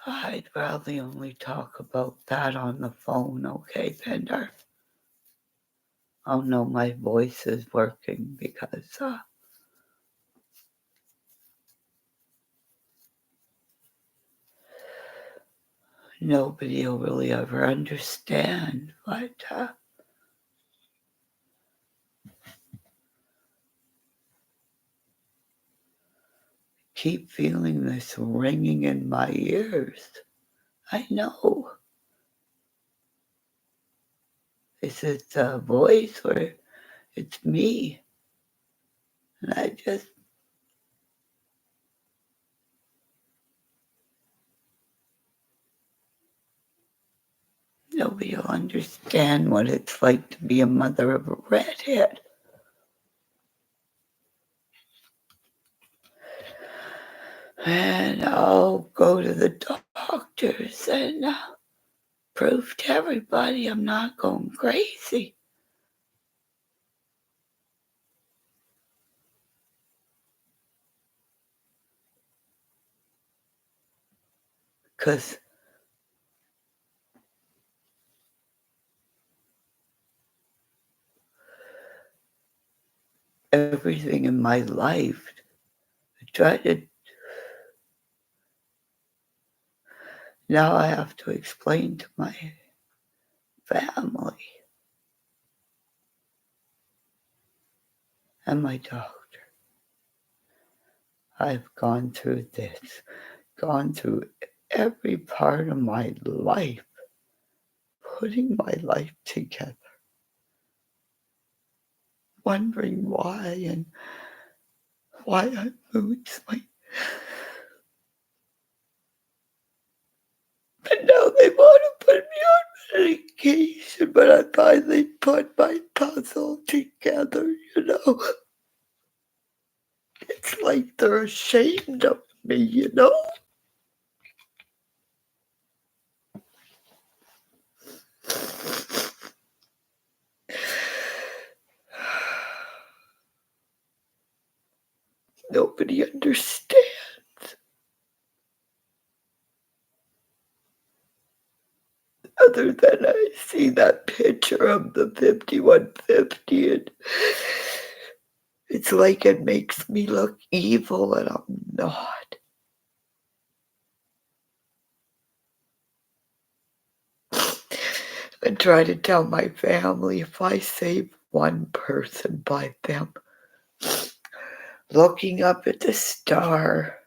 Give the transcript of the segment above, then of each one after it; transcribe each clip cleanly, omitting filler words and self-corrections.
I'd probably only talk about that on the phone, okay, Pender? Oh no, my voice is working because nobody will really ever understand, but keep feeling this ringing in my ears. I know. Is it a voice or it's me? And I just, nobody will understand what it's like to be a mother of a redhead. And I'll go to the doctors and prove to everybody I'm not going crazy. Because everything in my life, I try to. Now I have to explain to my family and my doctor. I've gone through this, gone through every part of my life, putting my life together, wondering why and why I mood swing. But now they want to put me on medication, but I finally put my puzzle together, you know. It's like they're ashamed of me, you know. Nobody understands. Other than I see that picture of the 5150 and it's like it makes me look evil and I'm not. I try to tell my family if I save one person by them looking up at the star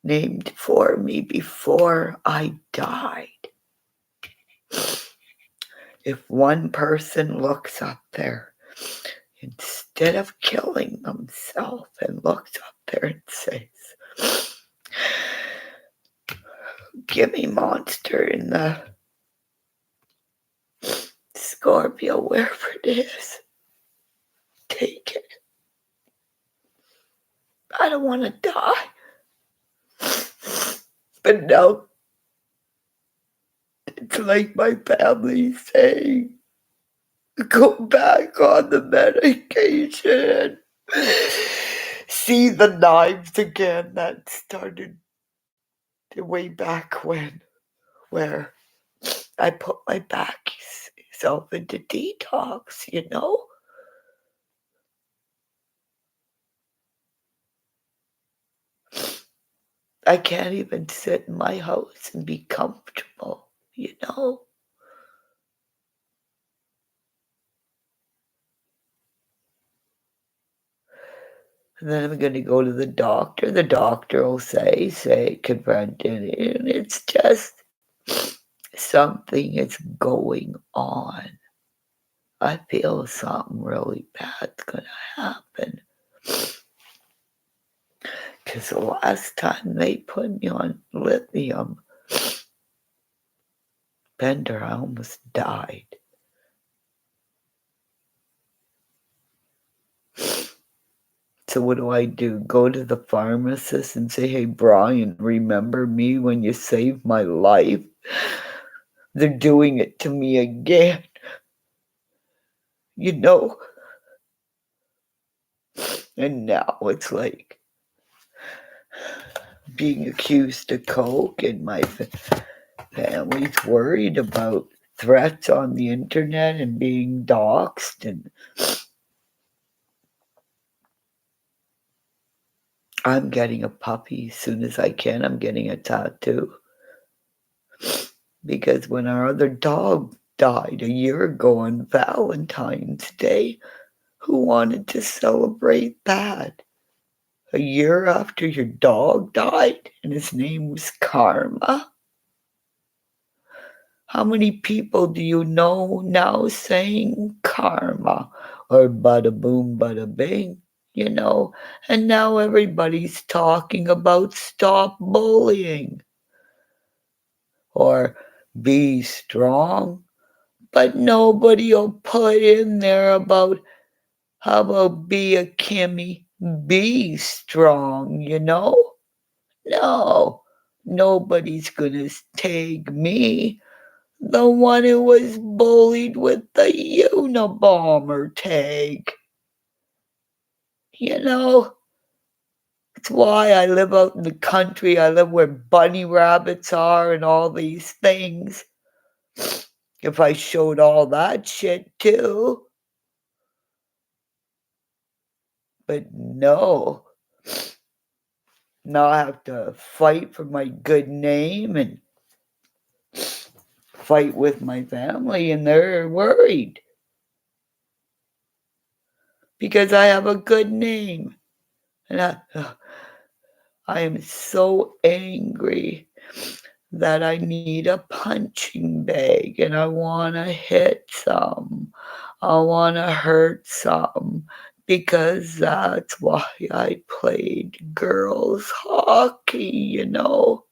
named for me before I died. If one person looks up there, instead of killing themselves and looks up there and says, "Gimme monster in the Scorpio, wherever it is, take it. I don't want to die." But now it's like my family saying, go back on the medication. See the knives again that started way back when, where I put my back self into detox, you know? I can't even sit in my house and be comfortable, you know? And then I'm going to go to the doctor. The doctor will say, confront it. And it's just something is going on. I feel something really bad's going to happen. Because the last time they put me on lithium, Bender, I almost died. So what do? Go to the pharmacist and say, "Hey, Brian, remember me when you saved my life? They're doing it to me again. You know, And now it's like being accused of coke, and my family's worried about threats on the internet and being doxxed. And I'm getting a puppy as soon as I can. I'm getting a tattoo. Because when our other dog died a year ago on Valentine's Day, who wanted to celebrate that? A year after your dog died, and his name was Karma? How many people do you know now saying karma or bada boom, bada bing? You know, and now everybody's talking about stop bullying or be strong, but nobody will put in there about how about be a Kimmy, be strong, you know? No, nobody's gonna tag me, the one who was bullied with the Unabomber tag. You know, it's why I live out in the country. I live where bunny rabbits are and all these things. If I showed all that shit too. But no. Now I have to fight for my good name and fight with my family, and they're worried because I have a good name. And I am so angry that I need a punching bag and I want to hit some. I want to hurt some because that's why I played girls hockey, you know,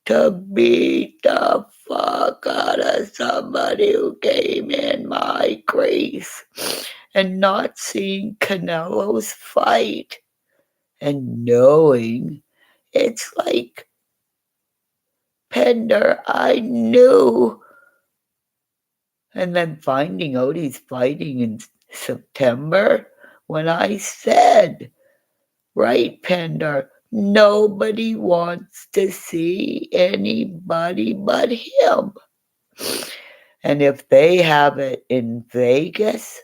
to beat the fuck out of somebody who came in my crease, and not seeing Canelo's fight and knowing it's like, Pender, I knew. And then finding out he's fighting in September when I said, right, Pender, nobody wants to see anybody but him. And if they have it in Vegas,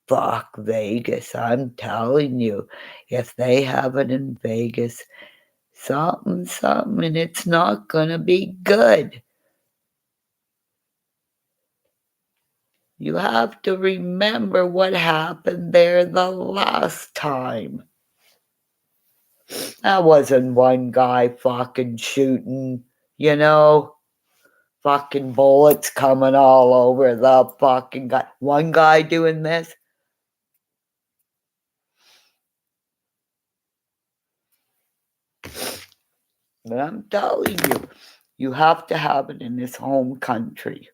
fuck Vegas, I'm telling you. If they have it in Vegas, something, and it's not gonna be good. You have to remember what happened there the last time. That wasn't one guy fucking shooting, you know, fucking bullets coming all over the fucking guy. One guy doing this. But I'm telling you, you have to have it in his home country.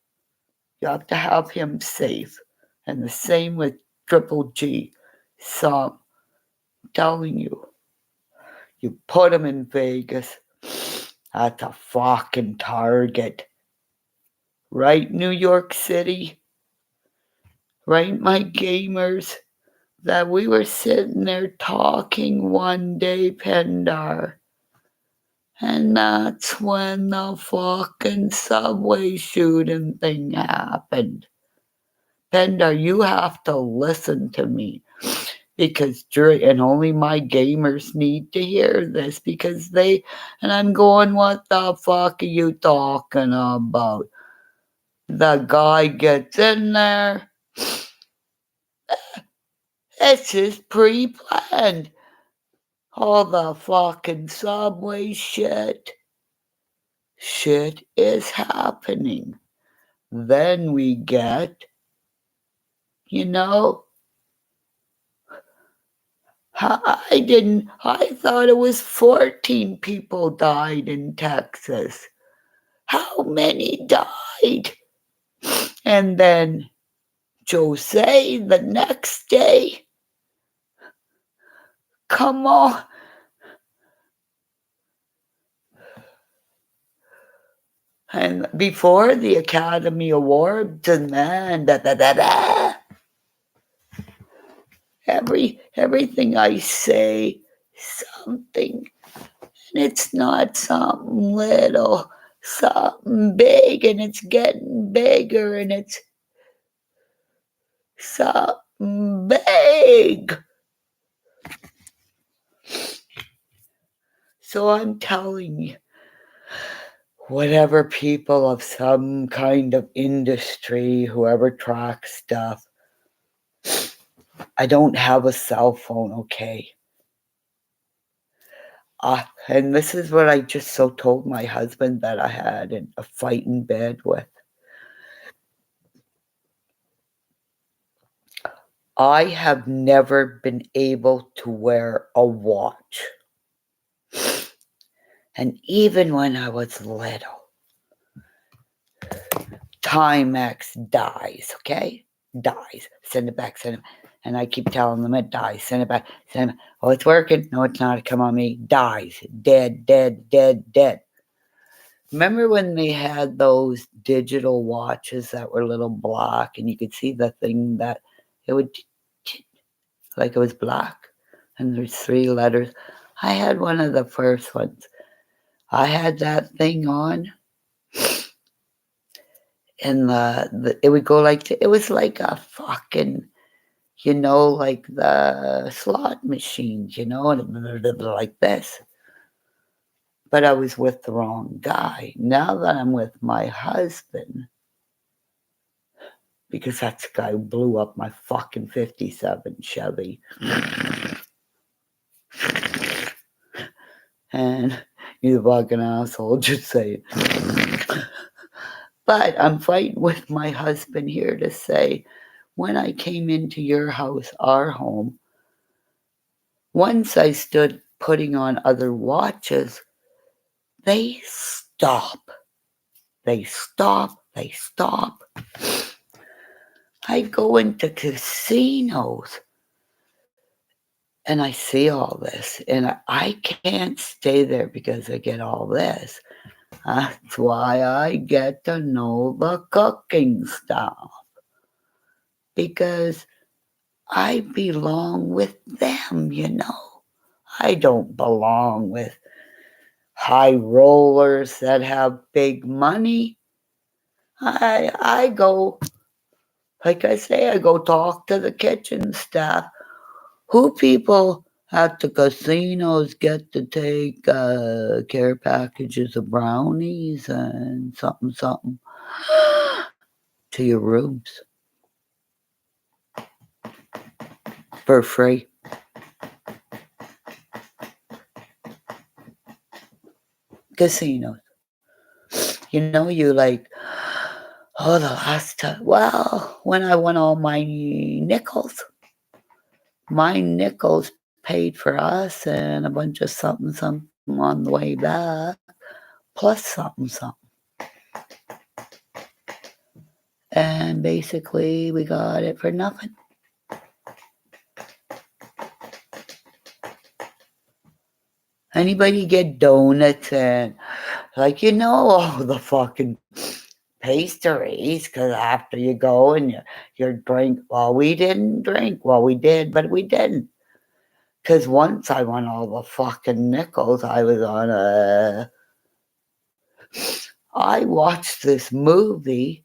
You have to have him safe. And the same with Triple G. So I'm telling you, you put him in Vegas. That's a fucking target. Right, New York City? Right, my gamers? That we were sitting there talking one day, Pendar. And that's when the fucking subway shooting thing happened. Pendar, you have to listen to me. Because and only my gamers need to hear this because and I'm going, what the fuck are you talking about? The guy gets in there. It's just pre-planned. All the fucking subway shit. Shit is happening. Then we get, you know, I thought it was 14 people died in Texas. How many died? And then Jose the next day. Come on. And before the Academy Awards, and then Everything I say, something, and it's not something little, something big, and it's getting bigger, and it's something big. So I'm telling you, whatever people of some kind of industry, whoever tracks stuff, I don't have a cell phone, okay? And this is what I just so told my husband that I had a fight in bed with. I have never been able to wear a watch. And even when I was little, Timex dies, okay? Dies. Send it back, send it back. And I keep telling them it dies. Send it back, send it back. Oh, it's working. No, it's not. Come on me. Dies. Dead, dead, dead, dead. Remember when they had those digital watches that were little black and you could see the thing that it would, like it was black and there's 3 letters? I had one of the first ones. I had that thing on and it would go like, it was like a fucking, like the slot machines, and like this. But I was with the wrong guy. Now that I'm with my husband, because that guy blew up my fucking 57 Chevy. And he's a fucking asshole, just saying. But I'm fighting with my husband here to say, when I came into your house, our home, once I stood putting on other watches, they stop. They stop. They stop. I go into casinos and I see all this, and I can't stay there because I get all this. That's why I get to know the cooking stuff, because I belong with them, I don't belong with high rollers that have big money. I go, like I say, I go talk to the kitchen staff. Who people at the casinos get to take care packages of brownies and something, something to your rooms for free. Casinos. You like, oh, the last time. Well, when I won all my nickels paid for us and a bunch of something, something on the way back, plus something, something. And basically, we got it for nothing. Anybody get donuts and, all the fucking pastries, because after you go and you drink, well, we didn't drink. Well, we did, but we didn't. Because once I won all the fucking nickels, I was on I watched this movie.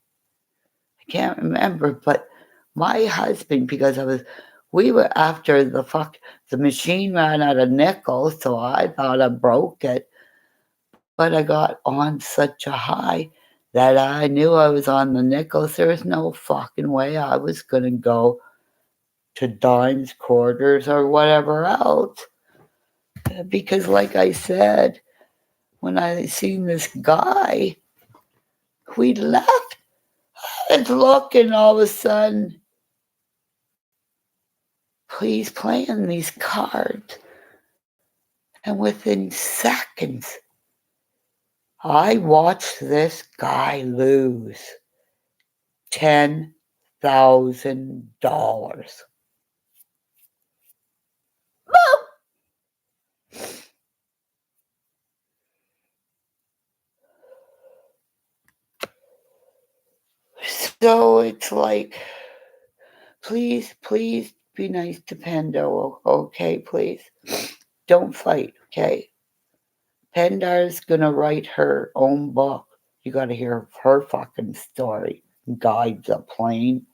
I can't remember, but my husband, because we were after the machine ran out of nickels, so I thought I broke it. But I got on such a high that I knew I was on the nickels. There was no fucking way I was going to go to dimes, quarters, or whatever else. Because, like I said, when I seen this guy, we left. And looking, all of a sudden, he's playing these cards. And within seconds, I watched this guy lose $10,000. So it's like, please, please, be nice to Pando, okay, please? Don't fight, okay? Pendar's gonna write her own book. You gotta hear her fucking story. Guides a plane.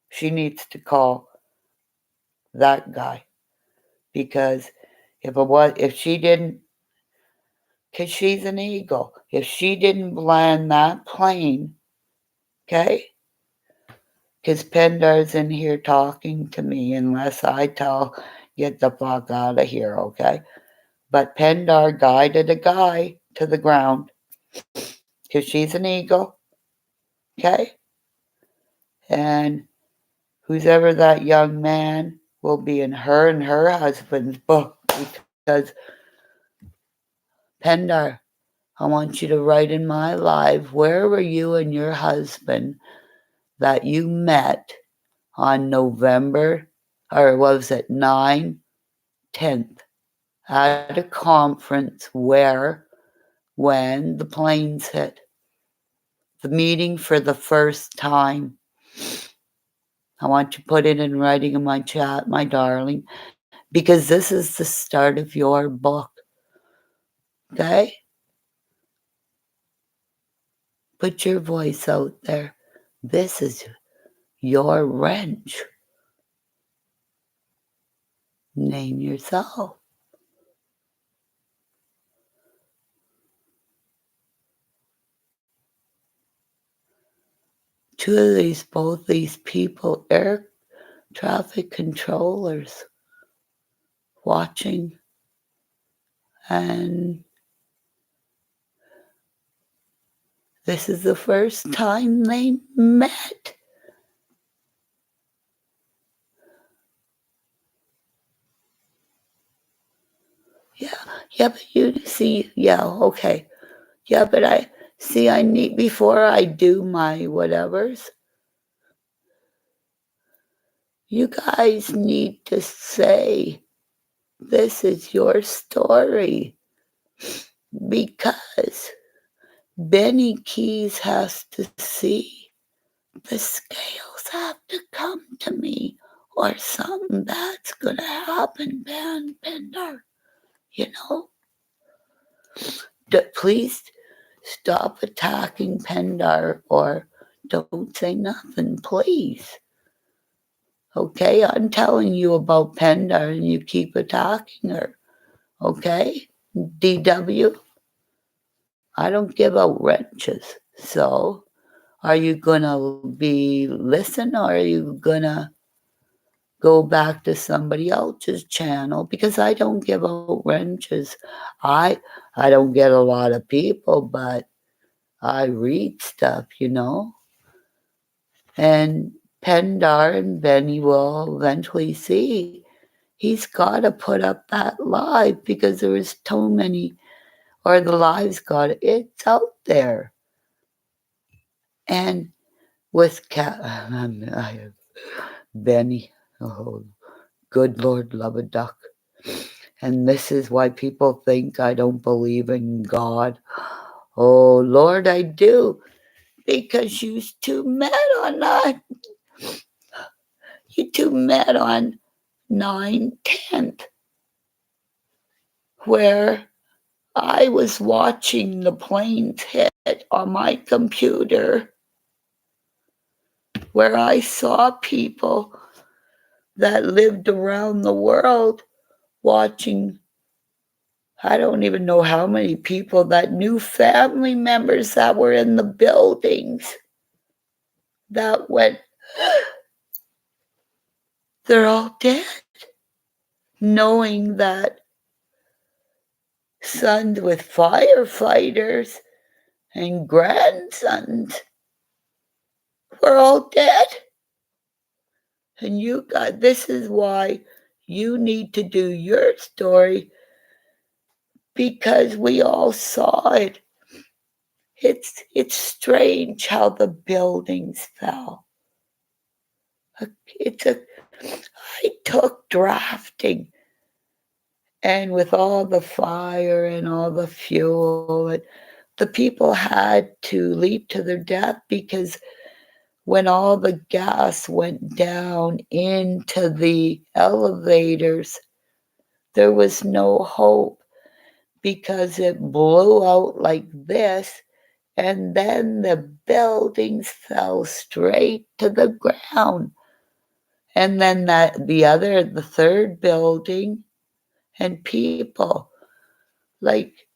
She needs to call that guy because if she didn't, because she's an eagle, if she didn't land that plane, okay? Because Pendar's in here talking to me unless I tell, get the fuck out of here, okay? But Pendar guided a guy to the ground because she's an eagle, okay? And who's ever that young man will be in her and her husband's book because Pendar, I want you to write in my life, where were you and your husband that you met on November, or was it 9/10th, at a conference where, when the planes hit, the meeting for the first time. I want you to put it in writing in my chat, my darling, because this is the start of your book. Okay? Put your voice out there. This is your wrench. Name yourself. Both these people, air traffic controllers, watching, and this is the first time they met. Yeah, but you see, yeah, okay. Yeah, but I need, before I do my whatevers, you guys need to say, this is your story. Because Benny Keys has to see the scales have to come to me, or something bad's gonna happen, Pendar. You know? Please stop attacking Pendar, or don't say nothing, please. Okay, I'm telling you about Pendar and you keep attacking her. Okay? DW, I don't give out wrenches. So, are you gonna be listen, or are you gonna go back to somebody else's channel? Because I don't give out wrenches. I don't get a lot of people, but I read stuff, you know? And Pendar and Benny will eventually see he's got to put up that live because there was too many, or the live's got it. It's out there. And with Benny, oh, good Lord, love a duck. And this is why people think I don't believe in God. Oh, Lord, I do. Because you're too mad on that. You're too mad on 9/10, where I was watching the planes hit on my computer, where I saw people that lived around the world watching. I don't even know how many people that knew family members that were in the buildings that went, they're all dead. Knowing that sons with firefighters and grandsons were all dead. And you got, this is why you need to do your story, because we all saw it. It's strange how the buildings fell. I took drafting, and with all the fire and all the fuel, the people had to leap to their death because when all the gas went down into the elevators, there was no hope because it blew out like this, and then the buildings fell straight to the ground. And then the third building, and people like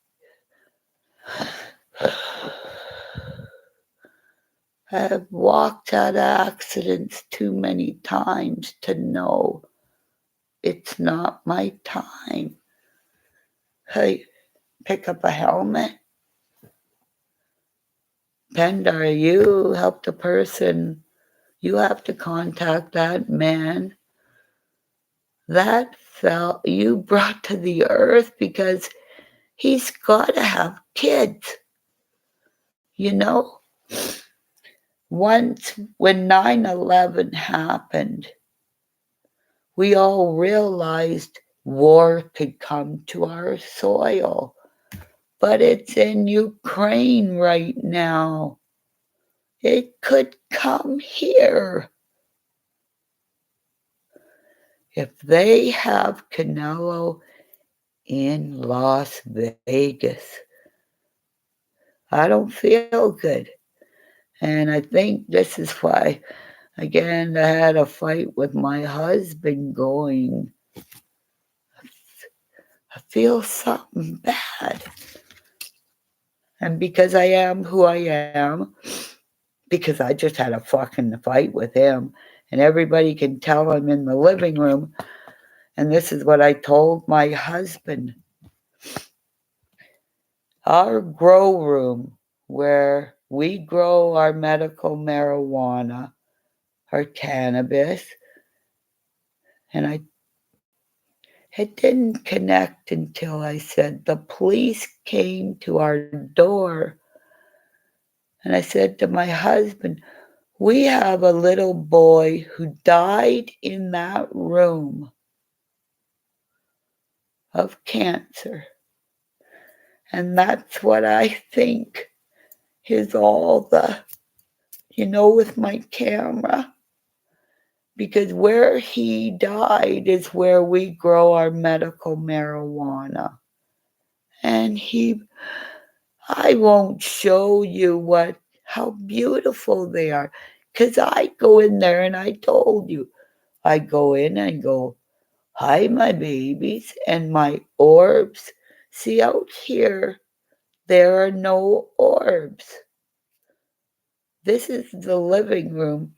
I've walked out of accidents too many times to know it's not my time. Hey, pick up a helmet. Pendar, you help the person. You have to contact that man that fell you brought to the earth because he's got to have kids. You know, once when 9/11 happened, we all realized war could come to our soil, but it's in Ukraine right now. It could come here. If they have Canelo in Las Vegas, I don't feel good. And I think this is why, again, I had a fight with my husband going, I feel something bad. And because I am who I am, because I just had a fucking fight with him, and everybody can tell I'm in the living room, and this is what I told my husband. Our grow room, where we grow our medical marijuana, our cannabis, and it didn't connect until I said the police came to our door. And I said to my husband, we have a little boy who died in that room of cancer. And that's what I think is all with my camera. Because where he died is where we grow our medical marijuana. And I won't show you how beautiful they are. Because I go in there and I told you, I go in and go, hi, my babies and my orbs. See out here, there are no orbs. This is the living room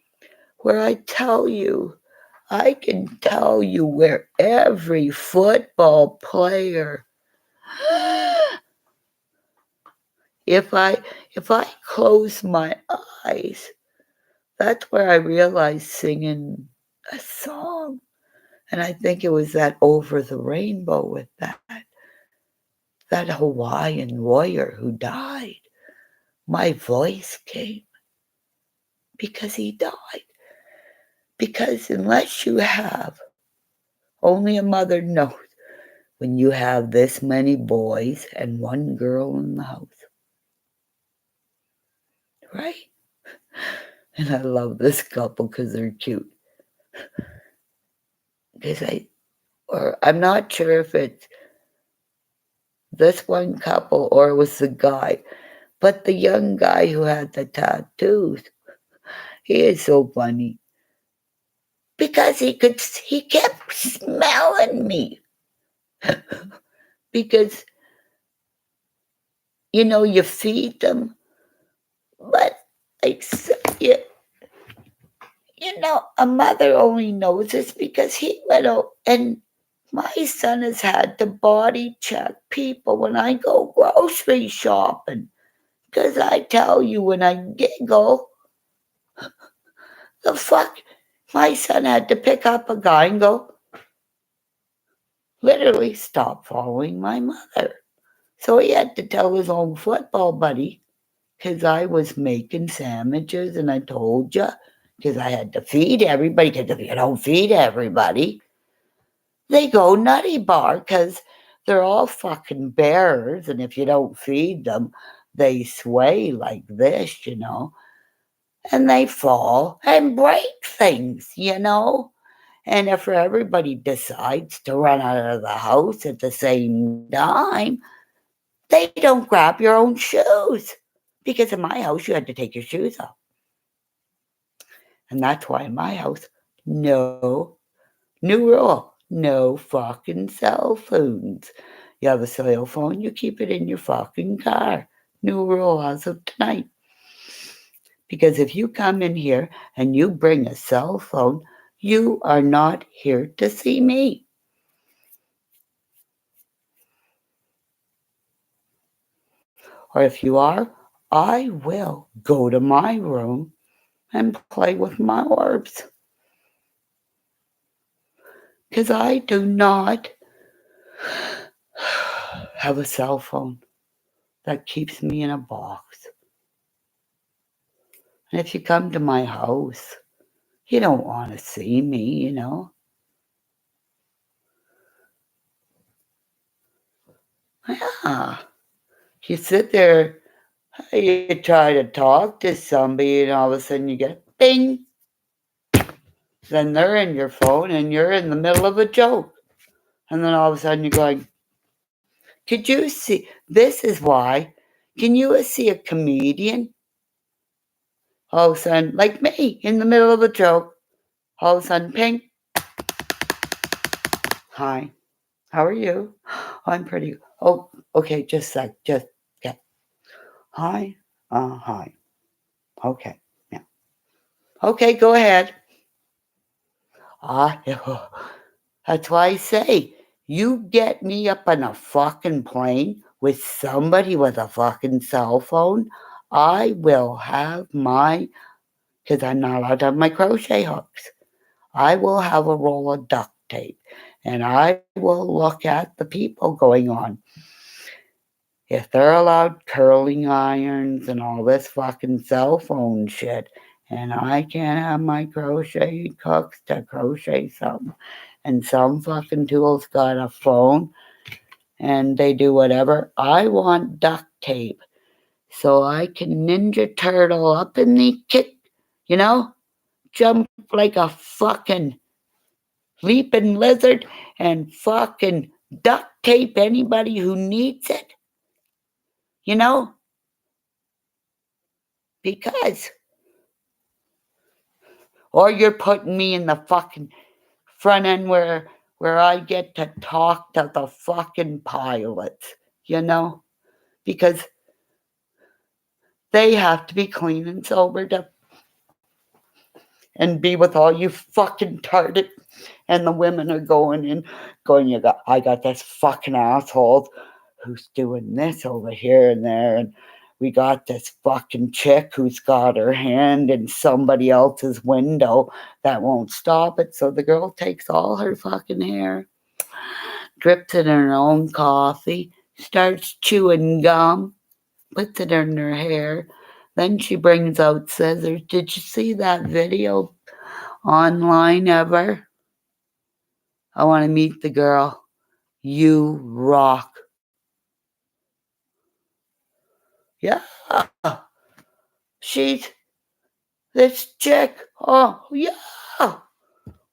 where I can tell you where every football player, if I close my eyes, that's where I realized singing a song. And I think it was that Over the Rainbow with that Hawaiian warrior who died. My voice came because he died. Because unless you have, only a mother knows when you have this many boys and one girl in the house. Right? And I love this couple because they're cute. Because I'm not sure if it's this one couple or it was the guy, but the young guy who had the tattoos, he is so funny. Because he kept smelling me. Because, you feed them, but you, a mother only knows this because he went out, and my son has had to body check people when I go grocery shopping. Because I tell you, when I giggle, the fuck, my son had to pick up a guy and go, literally stop following my mother. So he had to tell his own football buddy, because I was making sandwiches, and I told you, because I had to feed everybody, because if you don't feed everybody, they go nutty bar, because they're all fucking bears, and if you don't feed them, they sway like this. and they fall and break things. And if everybody decides to run out of the house at the same time, they don't grab your own shoes. Because in my house, you had to take your shoes off. And that's why in my house, no, new rule, no fucking cell phones. You have a cell phone, you keep it in your fucking car. New rule as of tonight. Because if you come in here and you bring a cell phone, you are not here to see me. Or if you are, I will go to my room and play with my orbs. Because I do not have a cell phone that keeps me in a box. And if you come to my house, you don't want to see me. Yeah. You sit there, you try to talk to somebody, and all of a sudden you get bing. Then they're in your phone, and you're in the middle of a joke. And then all of a sudden you're going, could you see? This is why. Can you see a comedian? All of a sudden, like me, in the middle of a joke, all of a sudden, ping. Hi, how are you? I'm pretty. Oh, okay, just a sec. Just, okay. Hi, hi. Okay, yeah. Okay, go ahead. Ah, that's why I say, you get me up on a fucking plane with somebody with a fucking cell phone, I will have because I'm not allowed to have my crochet hooks. I will have a roll of duct tape and I will look at the people going on. If they're allowed curling irons and all this fucking cell phone shit, and I can't have my crochet hooks to crochet something, and some fucking tool's got a phone and they do whatever, I want duct tape so I can Ninja Turtle up in the kick, you know, jump like a fucking leaping lizard and fucking duct tape anybody who needs it, you know, because, or you're putting me in the fucking front end where I get to talk to the fucking pilots, because they have to be clean and sober to and be with all you fucking target. And the women are going in, going, I got this fucking asshole who's doing this over here and there, and we got this fucking chick who's got her hand in somebody else's window that won't stop it. So the girl takes all her fucking hair, drips it in her own coffee, starts chewing gum, puts it in her hair. Then she brings out scissors. Did you see that video online ever? I want to meet the girl. You rock. Yeah. She's this chick. Oh, yeah.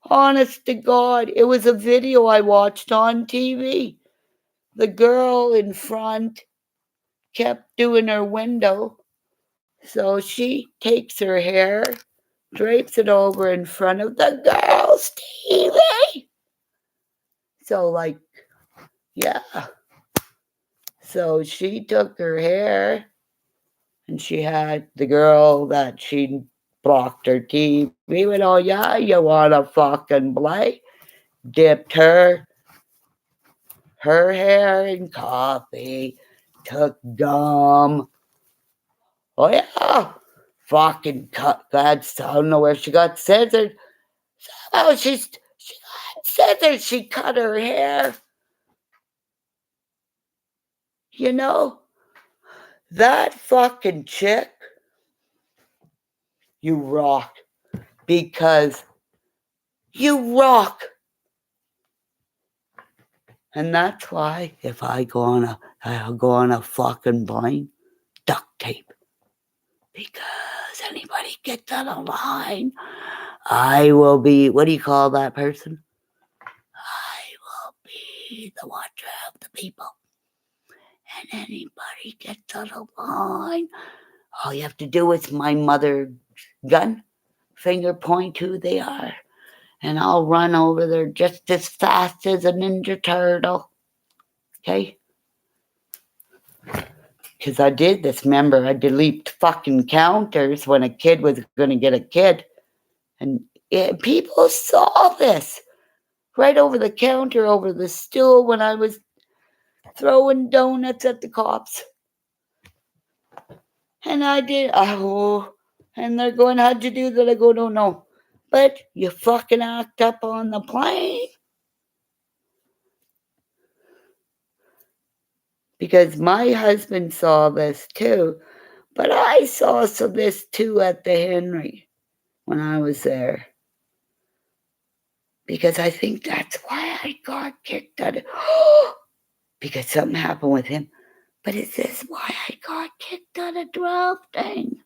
Honest to God, it was a video I watched on TV. The girl in front kept doing her window. So she takes her hair, drapes it over in front of the girl's TV. So, like, yeah. So she took her hair and she had the girl that she blocked her TV with, oh, yeah, you want to fucking play? Dipped her hair in coffee, took gum. Oh, yeah. Fucking cut. God, I don't know where she got scissors. Oh, she got scissors. She cut her hair. You know, that fucking chick, you rock. Because you rock. And that's why if I'll go on a fucking plane, duct tape. because anybody gets out of line, I will be, what do you call that person? I will be the watcher of the people. And anybody gets out of line, all you have to do is my mother gun, finger point who they are, and I'll run over there just as fast as a Ninja Turtle. Okay? Because I did this. Remember, I deleted fucking counters when a kid was going to get a kid. And people saw this right over the counter, over the stool when I was throwing donuts at the cops. And I did, and they're going, how'd you do that? I go, don't know. But you fucking act up on the plane. Because my husband saw this too. But I saw this too at the Henry when I was there. Because I think that's why I got kicked out of, because something happened with him. But is this why I got kicked out of drafting?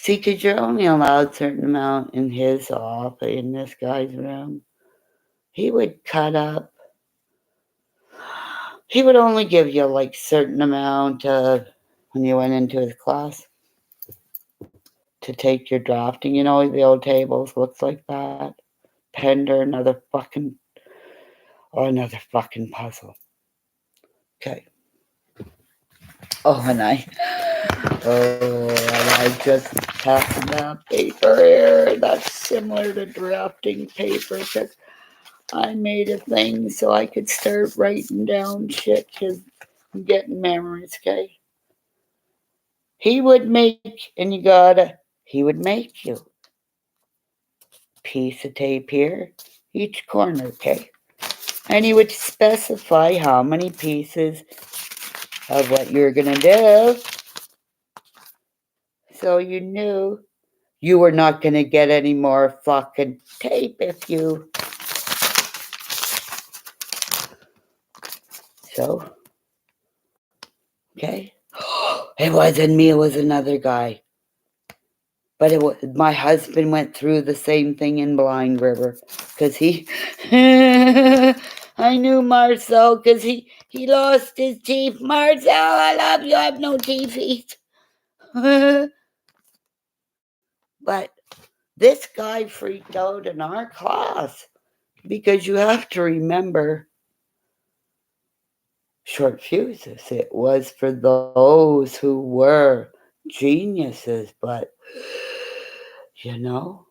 See, because you're only allowed a certain amount in his office, in this guy's room. He would cut up. He would only give you like certain amount when you went into his class to take your drafting. You know, the old tables looks like that. Pender, another fucking puzzle. Okay. And I just passed that paper here. That's similar to drafting paper because I made a thing so I could start writing down shit because I'm getting memories, okay? He would make, and he would make you piece of tape here, each corner, okay? And he would specify how many pieces of what you're going to do. So you knew you were not going to get any more fucking tape if you... So, okay. It wasn't me, it was another guy. But my husband went through the same thing in Blind River. Because he... I knew Marcel because he lost his teeth. Marcel, I love you, I have no teeth. But this guy freaked out in our class. Because you have to remember, short fuses. It was for those who were geniuses, but, you know,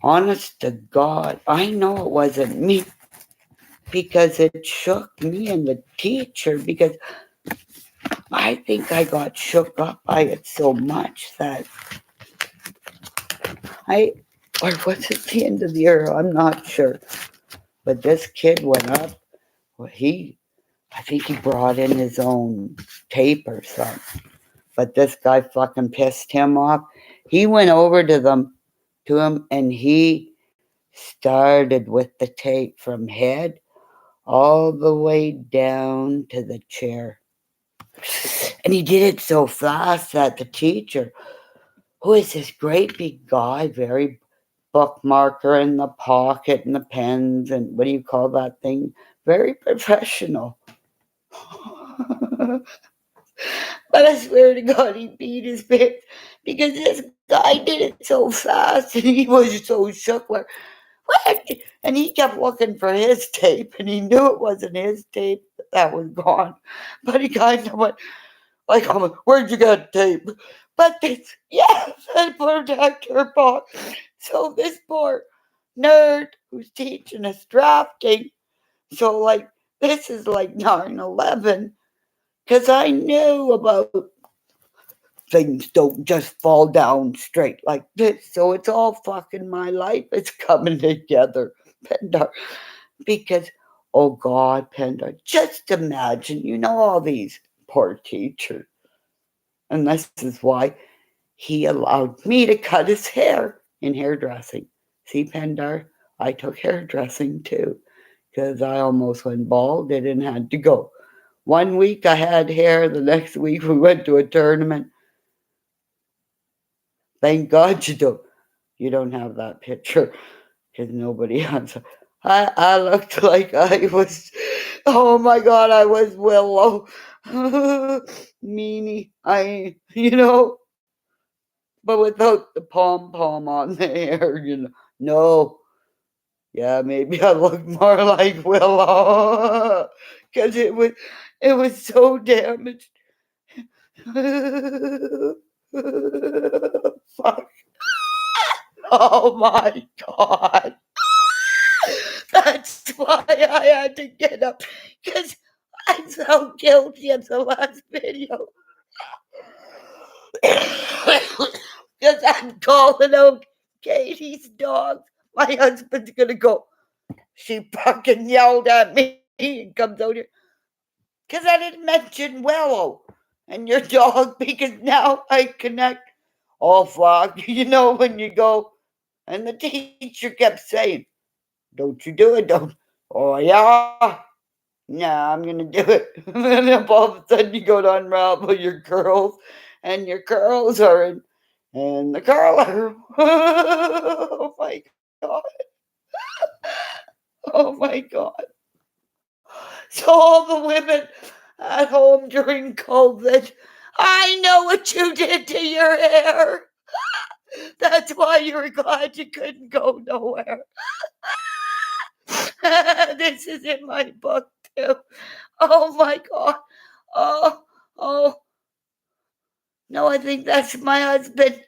honest to God, I know it wasn't me because it shook me and the teacher because I think I got shook up by it so much that or was it the end of the year? I'm not sure. But this kid went up. Well, I think he brought in his own tape or something. But this guy fucking pissed him off. He went over to him, and he started with the tape from head all the way down to the chair. And he did it so fast that the teacher, who is this great big guy, very bookmarker in the pocket and the pens and what do you call that thing? Very professional. But I swear to God, he beat his pants because this guy did it so fast and he was so shook. What? And he kept looking for his tape and he knew it wasn't his tape that was gone. But he kind of went, like, where'd you get tape? But this, the protector box. So this poor nerd who's teaching us drafting, so like, this is like 9/11, because I knew about things don't just fall down straight like this. So it's all fucking my life is coming together, Pendar. Because, oh God, Pendar, just imagine, all these poor teachers. And this is why he allowed me to cut his hair in hairdressing. See, Pendar, I took hairdressing too, because I almost went bald and had to go. One week I had hair, the next week we went to a tournament. Thank God you don't have that picture, because nobody has. I looked like I was, oh my God, I was Willow. Meanie. But without the pom-pom on the hair. No. Yeah, maybe I look more like Willow. Because it was so damaged. Fuck. Oh my God. That's why I had to get up. Because I felt guilty at the last video. Because I'm calling out Katie's dog. My husband's gonna go. She fucking yelled at me and comes out here. Because I didn't mention Willow and your dog, because now I connect. Oh fuck, when you go, and the teacher kept saying, don't you do it, don't. Oh yeah. Nah, I'm gonna do it. And then all of a sudden you go to unravel your curls, and your curls are in the curler. Oh my God. Oh my God. So all the women at home during COVID, I know what you did to your hair. That's why you were glad you couldn't go nowhere. This is in my book too. Oh my God. Oh, oh. No, I think that's my husband.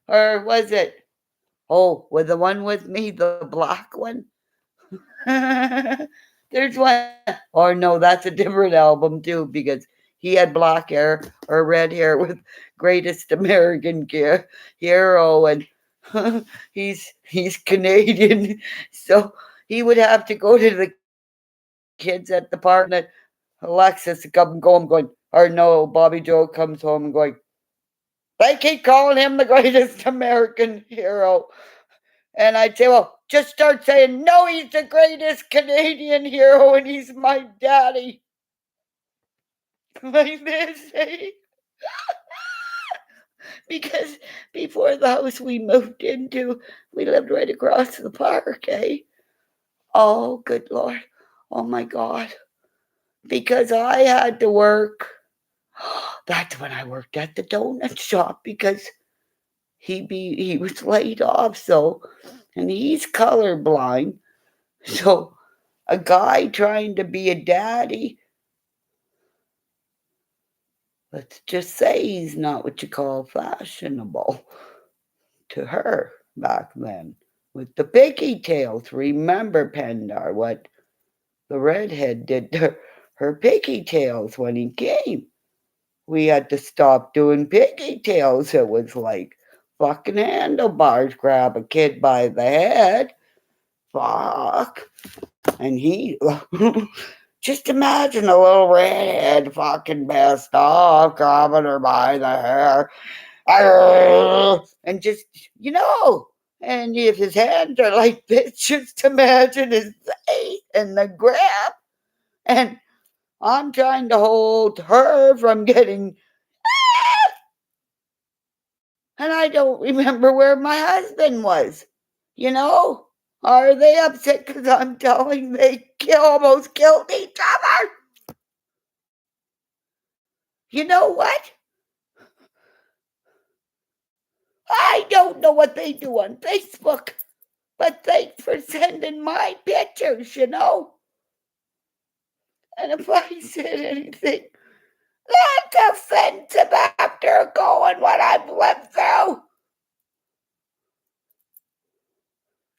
Or was it? Oh, was the one with me the black one? There's one. Or no, that's a different album too, because he had black hair or red hair with Greatest American Hero, and he's Canadian, so he would have to go to the kids at the park, and then Alexis come going, or no, Bobby Joe comes home and going, they keep calling him the Greatest American Hero. And I'd say, well, just start saying, no, he's the greatest Canadian hero and he's my daddy. Like this, eh? Because before the house we moved into, we lived right across the park, eh? Oh, good Lord. Oh my God. Because I had to work. That's when I worked at the donut shop, because he was laid off, so, and he's colorblind. So a guy trying to be a daddy, let's just say he's not what you call fashionable to her back then. With the piggy tails, remember, Pendar, what the redhead did to her piggy tails when he came? We had to stop doing piggy tails. It was like fucking handlebars, grab a kid by the head. Fuck. And he, just imagine a little redhead fucking messed off, grabbing her by the hair. And just, and if his hands are like this, just imagine his face and the grab. And I'm trying to hold her from getting, and I don't remember where my husband was. You know? Are they upset because I'm telling they almost killed each other? You know what? I don't know what they do on Facebook, but thanks for sending my pictures. And if I said anything that's offensive after going what I've lived through,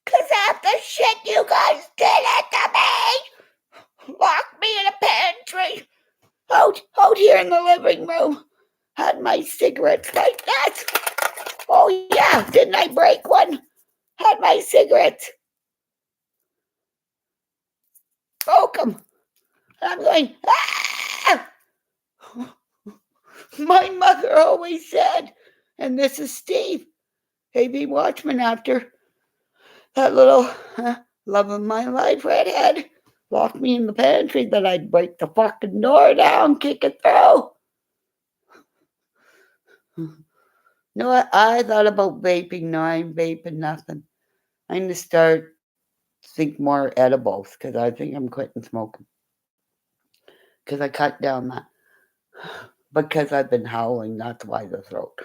because half the shit you guys did it to me, locked me in a pantry, out here in the living room, had my cigarettes like that. Oh yeah, didn't I break one? Had my cigarettes. Broke them. I'm going, ah! My mother always said, and this is Steve, AB watchman after that little love of my life redhead locked me in the pantry that I'd break the fucking door down, kick it through. No, I thought about vaping. No, I ain't vaping nothing. I'm going to start think more edibles because I think I'm quitting smoking. Because I cut down that. Because I've been howling, that's why the throat.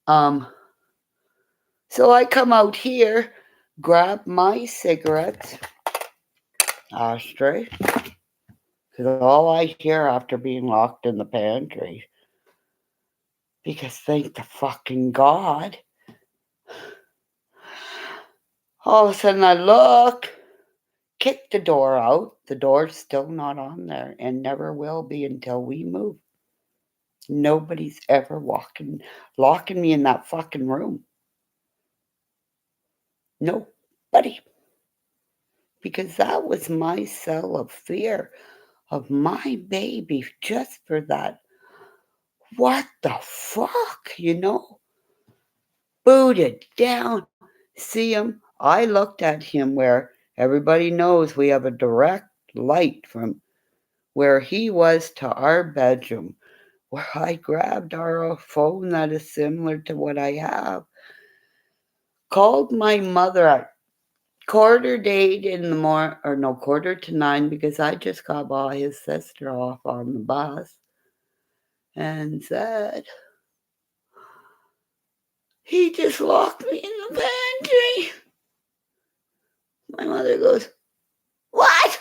So I come out here, grab my cigarettes, ashtray, because all I hear after being locked in the pantry, because thank the fucking God, all of a sudden I look, kick the door out. The door's still not on there and never will be until we move. Nobody's ever locking me in that fucking room. Nobody. Because that was my cell of fear of my baby just for that. What the fuck, Booted down. See him? I looked at him where everybody knows we have a direct light from where he was to our bedroom, where I grabbed our phone that is similar to what I have, called my mother at 8:15 in the morning, or no, 8:45, because I just got by his sister off on the bus, and said, he just locked me in the pantry. My mother goes, what?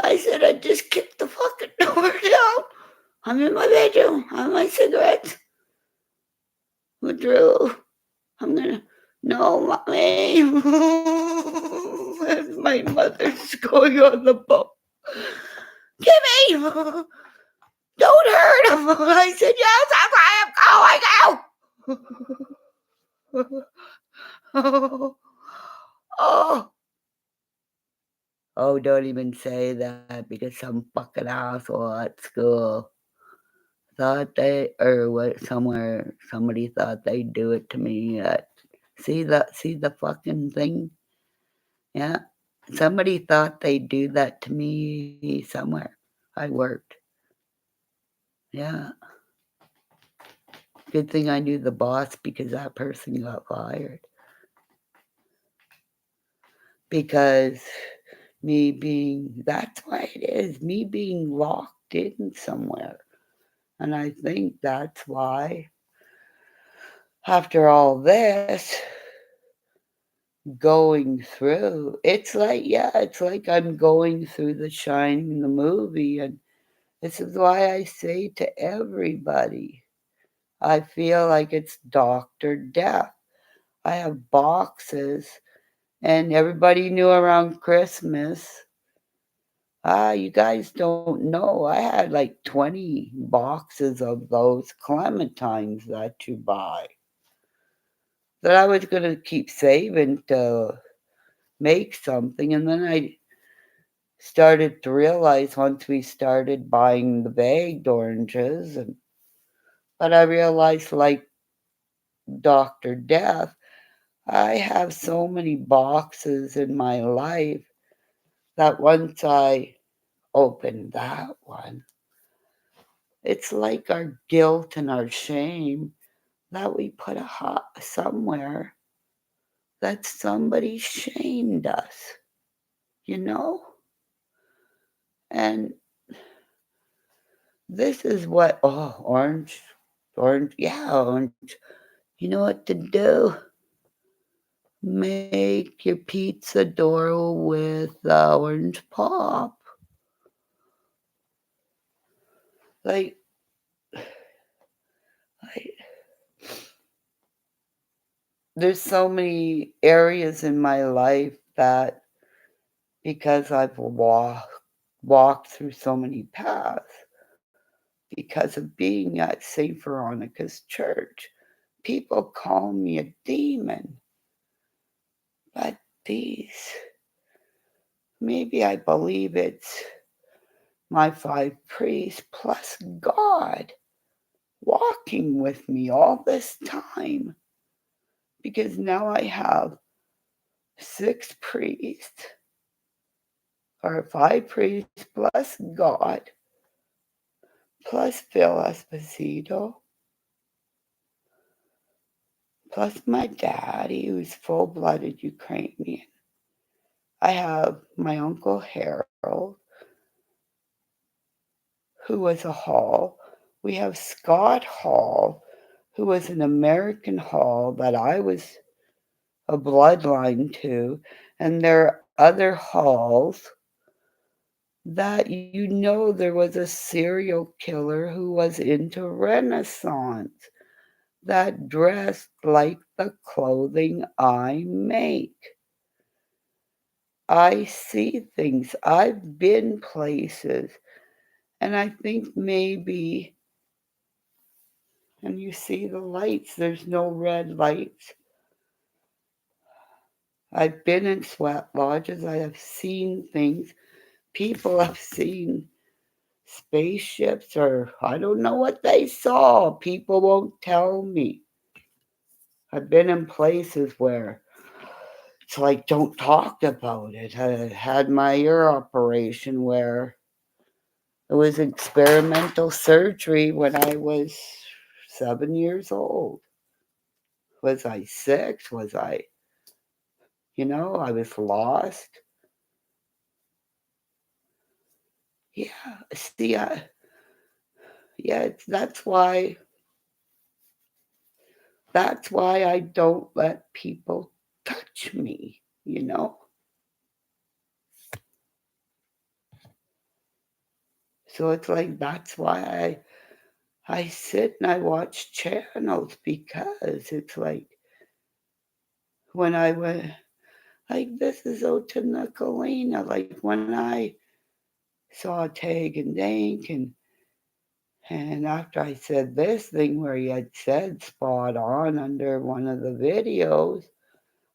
I said, I just kicked the fucking door down. I'm in my bedroom. I have my cigarettes. Withdrew. I'm gonna, no, mommy. And my mother's going on the phone. Kimmy, don't hurt him. I said, yes, I am going. Oh. Oh, don't even say that because some fucking asshole at school thought somebody thought they'd do it to me. See the fucking thing? Yeah. Somebody thought they'd do that to me somewhere. I worked. Yeah. Good thing I knew the boss because that person got fired. Because that's why it is, me being locked in somewhere. And I think that's why, after all this, going through, it's like I'm going through The Shining, the movie. And this is why I say to everybody, I feel like it's Dr. Death. I have boxes, and everybody knew around Christmas. You guys don't know. I had like 20 boxes of those clementines that you buy that I was going to keep saving to make something. And then I started to realize once we started buying the bagged oranges, but I realized, like Dr. Death, I have so many boxes in my life that once I opened that one, it's like our guilt and our shame that we put somewhere that somebody shamed us, you know? And this is what, orange, yeah, orange. You know what to do? Make your pizza dough with orange pop. Like, there's so many areas in my life that, because I've walked through so many paths, because of being at St. Veronica's Church, people call me a demon. But maybe I believe it's my 5 priests plus God walking with me all this time. because now I have 6 priests, or 5 priests, plus God, plus Phil Esposito, plus my daddy, who's full-blooded Ukrainian. I have my Uncle Harold, who was a Hall. We have Scott Hall, who was an American Hall that I was a bloodline to, and there are other Halls that there was a serial killer who was into Renaissance that dressed like the clothing I make. I see things. I've been places, and I think maybe, and you see the lights, there's no red lights. I've been in sweat lodges. I have seen things. People have seen spaceships, or I don't know what they saw. People won't tell me. I've been in places where it's like, don't talk about it. I had my ear operation where it was experimental surgery when I was 7 years old. Was I 6? Was I was lost. Yeah, see, yeah, that's why I don't let people touch me. So it's like that's why I sit and I watch channels, because it's like when I went, like, this is Ota Nicolina, like when I saw Tag and Dank, and after I said this thing where he had said spot on under one of the videos,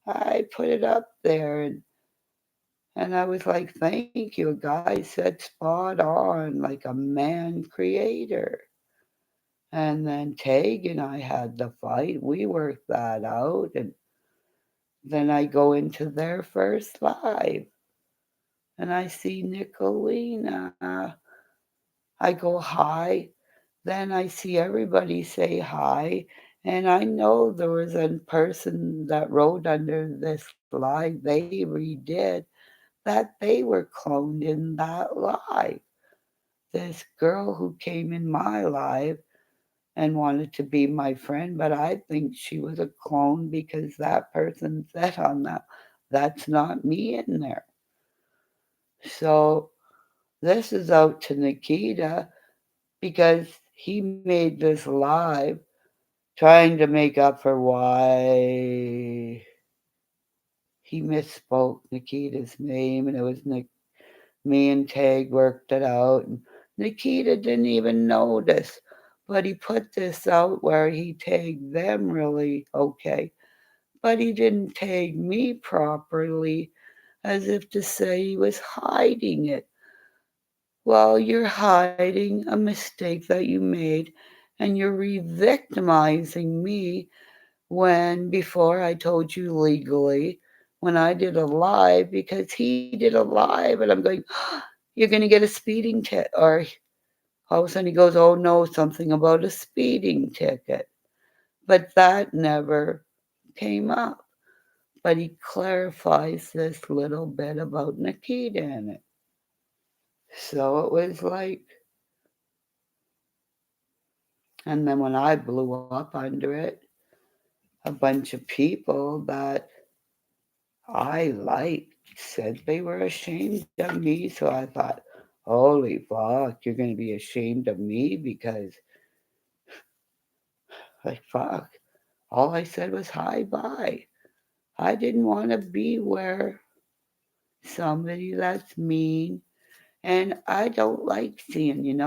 I put it up there, and I was like, thank you. A guy said spot on, like a man creator. And then Tag and I had the fight. We worked that out. And then I go into their first live and I see Nicolina. I go hi. Then I see everybody say hi. And I know there was a person that wrote under this live, they redid that they were cloned in that live. This girl who came in my live and wanted to be my friend, but I think she was a clone because that person said on that's not me in there. So this is out to Nikita because he made this live trying to make up for why he misspoke Nikita's name, and it was me and Tag worked it out, and Nikita didn't even notice. But he put this out where he tagged them really okay, but he didn't tag me properly, as if to say he was hiding it. Well, you're hiding a mistake that you made, and you're re-victimizing me when before I told you legally when I did a live, because he did a live, and I'm going, you're going to get a speeding ticket, or all of a sudden he goes, oh no, something about a speeding ticket. But that never came up. But he clarifies this little bit about Nikita in it. So it was like, and then when I blew up under it, a bunch of people that I liked said they were ashamed of me. So I thought, holy fuck, you're going to be ashamed of me because, like, fuck. All I said was hi, bye. I didn't want to be where somebody that's mean, and I don't like seeing,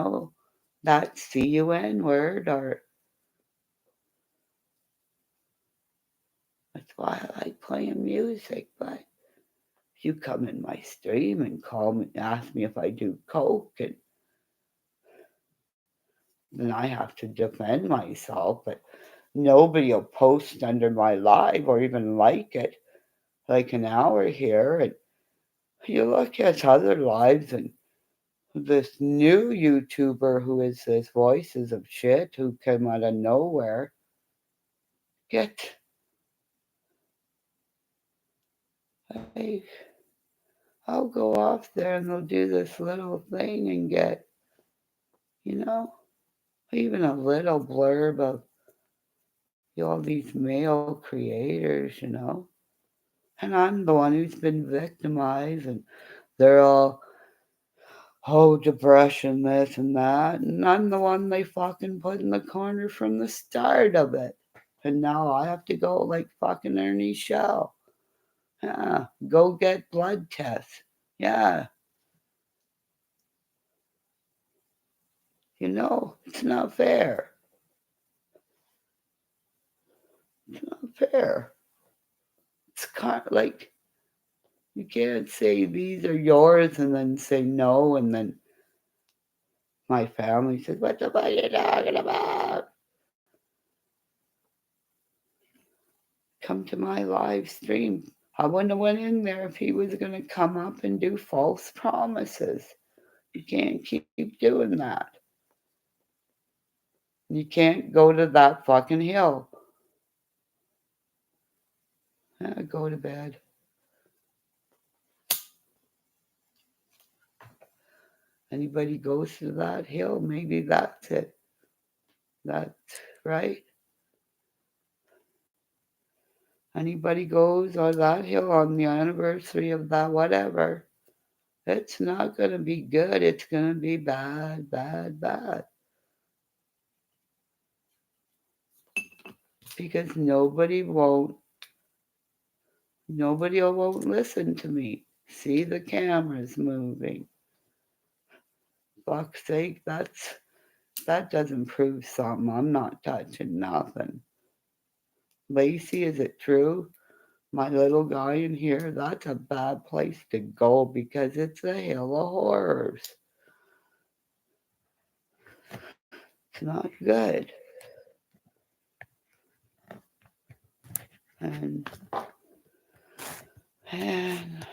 that CUN word, or that's why I like playing music. But you come in my stream and call me, ask me if I do coke, and then I have to defend myself. But nobody'll post under my live or even like it, like an hour here, and you look at other lives and this new YouTuber who is this Voices of Shit who came out of nowhere get like I'll go off there and they'll do this little thing and get, you know, even a little blurb of all these male creators, you know. And I'm the one who's been victimized and they're all, oh, depression, this and that. And I'm the one they fucking put in the corner from the start of it. And now I have to go like fucking Ernie Shell. Yeah, go get blood tests. Yeah, it's not fair. It's not fair. It's kind of like you can't say these are yours and then say no, and then my family says, "What the fuck are you talking about?" Come to my live stream. I wouldn't have went in there if he was going to come up and do false promises. You can't keep doing that. You can't go to that fucking hill. Go to bed. Anybody goes to that hill, maybe that's it. That's right. Anybody goes on that hill on the anniversary of that whatever, it's not going to be good. It's going to be bad, bad, bad. Because nobody won't listen to me. See the cameras moving. Fuck's sake, that doesn't prove something. I'm not touching nothing. Lacey, is it true? My little guy in here, that's a bad place to go because it's a hill of horrors. It's not good. And and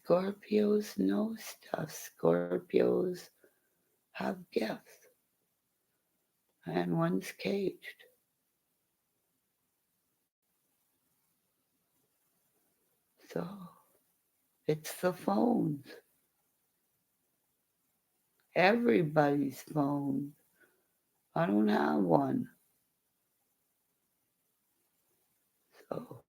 Scorpios know stuff. Scorpios have gifts, and one's caged. So it's the phones. Everybody's phone. I don't have one. So,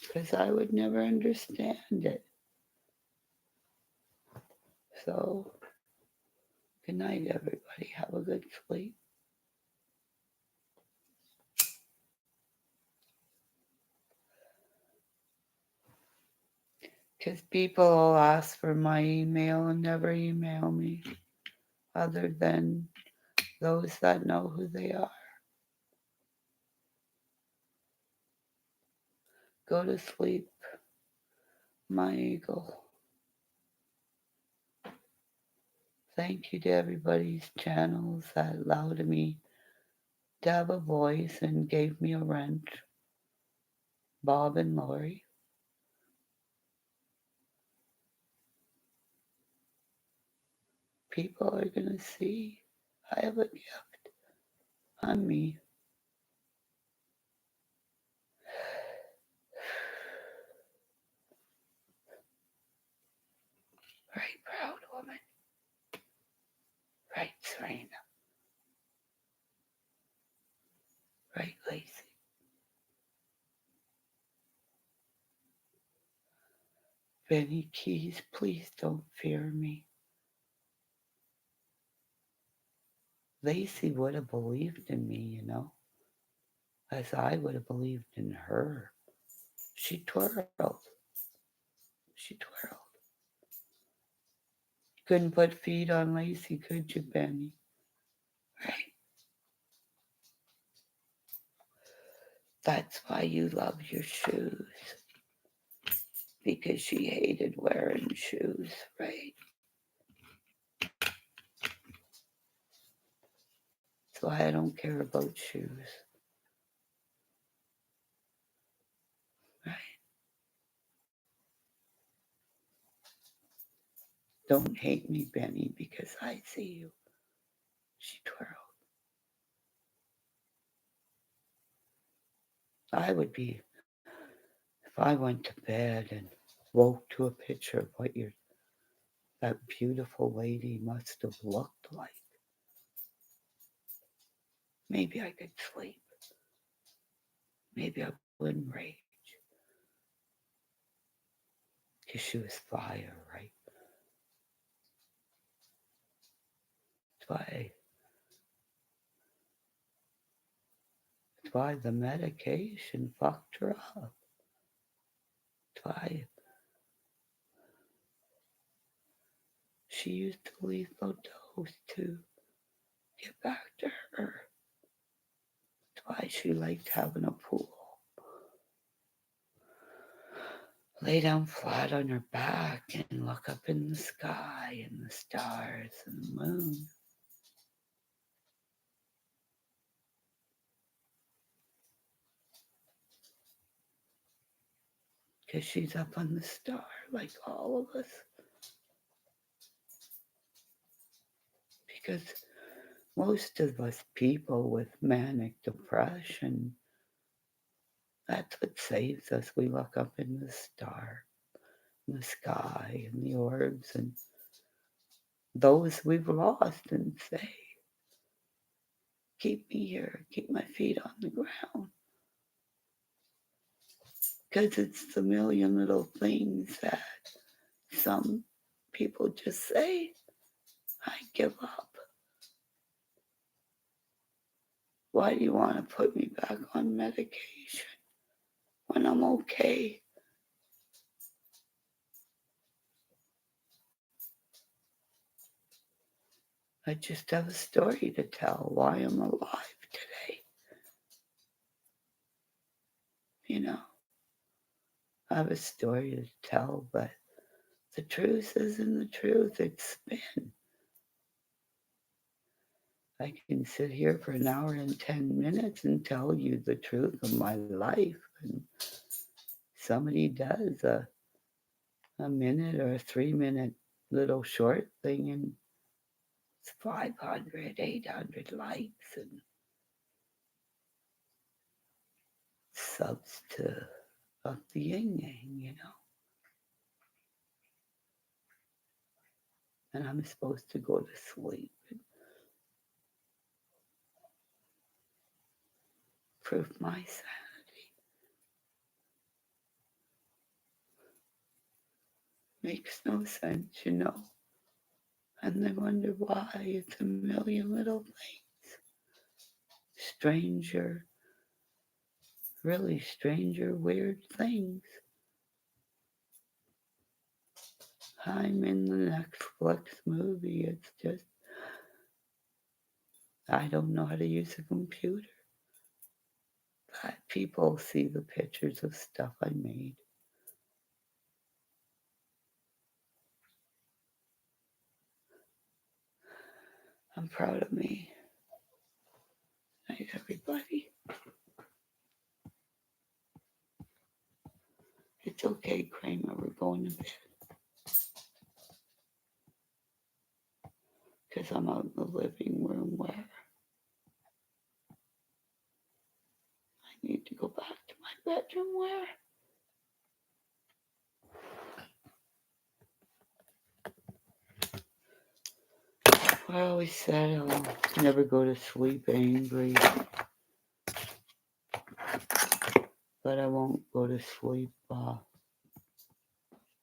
because I would never understand it. So, good night, everybody. Have a good sleep. Because people will ask for my email and never email me, other than those that know who they are. Go to sleep, my eagle. Thank you to everybody's channels that allowed me to have a voice and gave me a rent. Bob and Lori. People are going to see I have a gift on me. Right, proud woman. Right, Serena. Right, Lacey. Benny Keys, please don't fear me. Lacey would have believed in me, as I would have believed in her. She twirled. She twirled. Couldn't put feet on Lacey, could you, Benny? Right. That's why you love your shoes. Because she hated wearing shoes, right? That's why I don't care about shoes. Right? Don't hate me, Benny, because I see you. She twirled. I would be, if I went to bed and woke to a picture of what that beautiful lady must have looked like, maybe I could sleep. Maybe I wouldn't rage. Because she was fire, right? That's why the medication fucked her up. That's why she used the lethal dose to get back to her. That's why she liked having a pool. Lay down flat on her back and look up in the sky and the stars and the moon. Because she's up on the star like all of us. Because most of us people with manic depression, that's what saves us. We look up in the sky, and the orbs, and those we've lost, and say, keep me here, keep my feet on the ground. Because it's the million little things that some people just say, I give up. Why do you want to put me back on medication when I'm okay? I just have a story to tell why I'm alive today. You know, I have a story to tell, but the truth isn't the truth, it's spin. I can sit here for an hour and 10 minutes and tell you the truth of my life. And somebody does a minute or a 3 minute little short thing, and it's 500, 800 likes and subs to up the yin yang. And I'm supposed to go to sleep and prove my sanity. Makes no sense. And they wonder why. It's a million little things. Stranger, really stranger, weird things. I'm in the Netflix movie. It's just, I don't know how to use a computer. But people see the pictures of stuff I made. I'm proud of me. Night, everybody. It's okay, Kramer. We're going to bed. Because I'm out in the living room where I need to go back to my bedroom where I always said I'll never go to sleep angry. But I won't go to sleep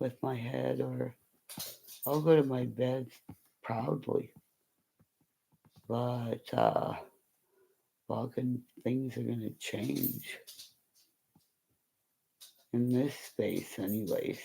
with my head, or I'll go to my bed proudly. But fucking things are going to change. in this space anyways.